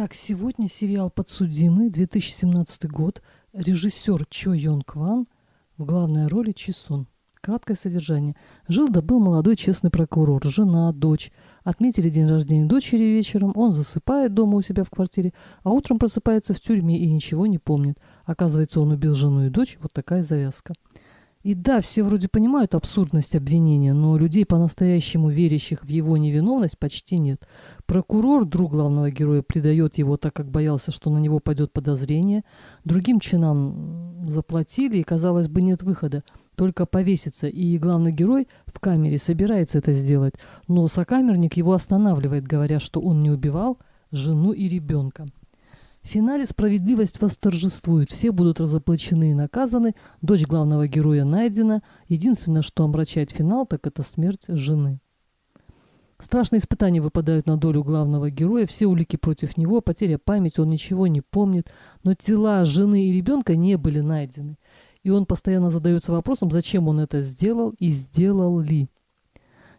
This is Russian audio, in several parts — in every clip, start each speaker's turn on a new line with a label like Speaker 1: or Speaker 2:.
Speaker 1: Итак, сегодня сериал «Подсудимый», 2017 год, режиссер Чо Йон Кван, в главной роли Чи Сон. Краткое содержание. Жил-да был молодой честный прокурор, жена, дочь. Отметили день рождения дочери вечером, он засыпает дома у себя в квартире, а утром просыпается в тюрьме и ничего не помнит. Оказывается, он убил жену и дочь, вот такая завязка. И да, все вроде понимают абсурдность обвинения, но людей, по-настоящему верящих в его невиновность, почти нет. Прокурор, друг главного героя, предает его, так как боялся, что на него пойдет подозрение. Другим чинам заплатили, и, казалось бы, нет выхода, только повеситься. И главный герой в камере собирается это сделать, но сокамерник его останавливает, говоря, что он не убивал жену и ребенка. В финале справедливость восторжествует, все будут разоблачены и наказаны, дочь главного героя найдена. Единственное, что омрачает финал, так это смерть жены. Страшные испытания выпадают на долю главного героя, все улики против него, потеря памяти, он ничего не помнит, но тела жены и ребенка не были найдены. И он постоянно задается вопросом, зачем он это сделал и сделал ли.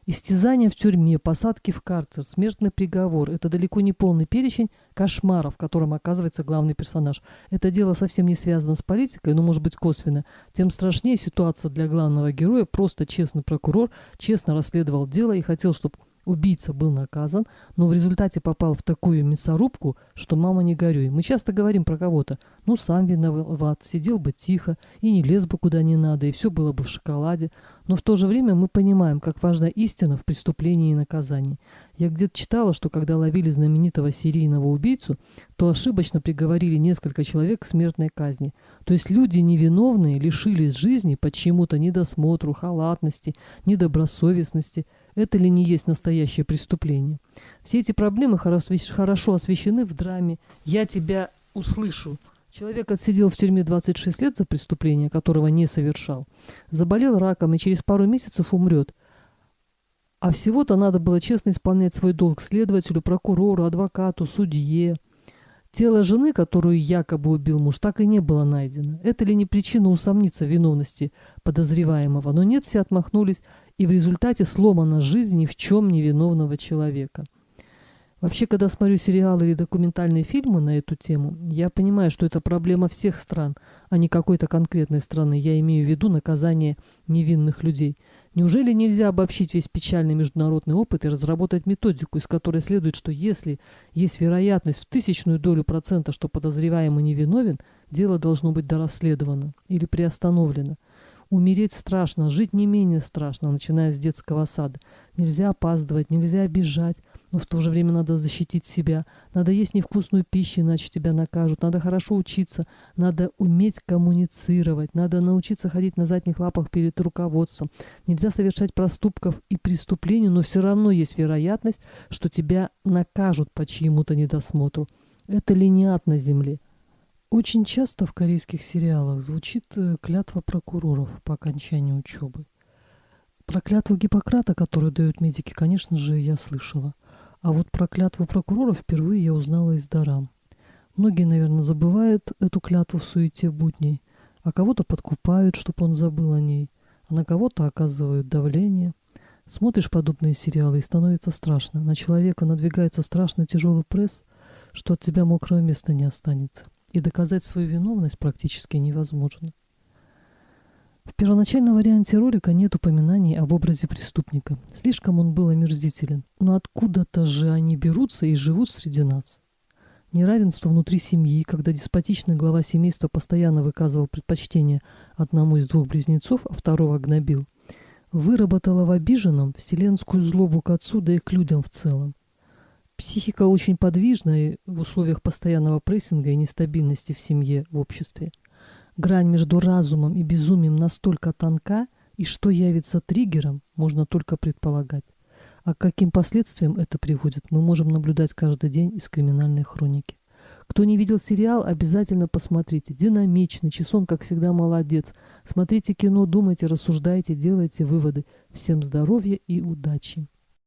Speaker 1: Истязания в тюрьме, посадки в карцер, смертный приговор – это далеко не полный перечень кошмаров, в котором оказывается главный персонаж. Это дело совсем не связано с политикой, но может быть косвенно. Тем страшнее ситуация для главного героя. Просто честный прокурор честно расследовал дело и хотел, чтобы убийца был наказан, но в результате попал в такую мясорубку, что мама не горюй. Мы часто говорим про кого-то. Ну, сам виноват, сидел бы тихо и не лез бы куда не надо, и все было бы в шоколаде. Но в то же время мы понимаем, как важна истина в преступлении и наказании. Я где-то читала, что когда ловили знаменитого серийного убийцу, то ошибочно приговорили несколько человек к смертной казни. То есть люди невиновные лишились жизни по чьему-то недосмотру, халатности, недобросовестности. Это ли не есть настоящее преступление? Все эти проблемы хорошо освещены в драме «Я тебя услышу». Человек отсидел в тюрьме 26 лет за преступление, которого не совершал. Заболел раком и через пару месяцев умрет. А всего-то надо было честно исполнять свой долг следователю, прокурору, адвокату, судье. Тело жены, которую якобы убил муж, так и не было найдено. Это ли не причина усомниться в виновности подозреваемого? Но нет, все отмахнулись, и в результате сломана жизнь ни в чем невиновного человека. Вообще, когда смотрю сериалы или документальные фильмы на эту тему, я понимаю, что это проблема всех стран, а не какой-то конкретной страны. Я имею в виду наказание невинных людей. Неужели нельзя обобщить весь печальный международный опыт и разработать методику, из которой следует, что если есть вероятность в 0,001%, что подозреваемый невиновен, дело должно быть дорасследовано или приостановлено. Умереть страшно, жить не менее страшно, начиная с детского сада. Нельзя опаздывать, нельзя обижать, но в то же время надо защитить себя. Надо есть невкусную пищу, иначе тебя накажут. Надо хорошо учиться, надо уметь коммуницировать, надо научиться ходить на задних лапах перед руководством. Нельзя совершать проступков и преступлений, но все равно есть вероятность, что тебя накажут по чьему-то недосмотру. Это ли не ад на земле? Очень часто в корейских сериалах звучит клятва прокуроров по окончании учебы. Про клятву Гиппократа, которую дают медики, конечно же, я слышала. А вот про клятву прокуроров впервые я узнала из дорам. Многие, наверное, забывают эту клятву в суете будней, а кого-то подкупают, чтобы он забыл о ней, а на кого-то оказывают давление. Смотришь подобные сериалы и становится страшно. На человека надвигается страшно тяжелый пресс, что от тебя мокрого места не останется. И доказать свою виновность практически невозможно. В первоначальном варианте ролика нет упоминаний об образе преступника. Слишком он был омерзителен. Но откуда-то же они берутся и живут среди нас. Неравенство внутри семьи, когда деспотичный глава семейства постоянно выказывал предпочтение одному из двух близнецов, а второго гнобил, выработало в обиженном вселенскую злобу к отцу, да и к людям в целом. Психика очень подвижна в условиях постоянного прессинга и нестабильности в семье, в обществе. Грань между разумом и безумием настолько тонка, и что явится триггером, можно только предполагать. А к каким последствиям это приводит, мы можем наблюдать каждый день из криминальной хроники. Кто не видел сериал, обязательно посмотрите. Динамичный, Чи Сон, как всегда, молодец. Смотрите кино, думайте, рассуждайте, делайте выводы. Всем здоровья и удачи!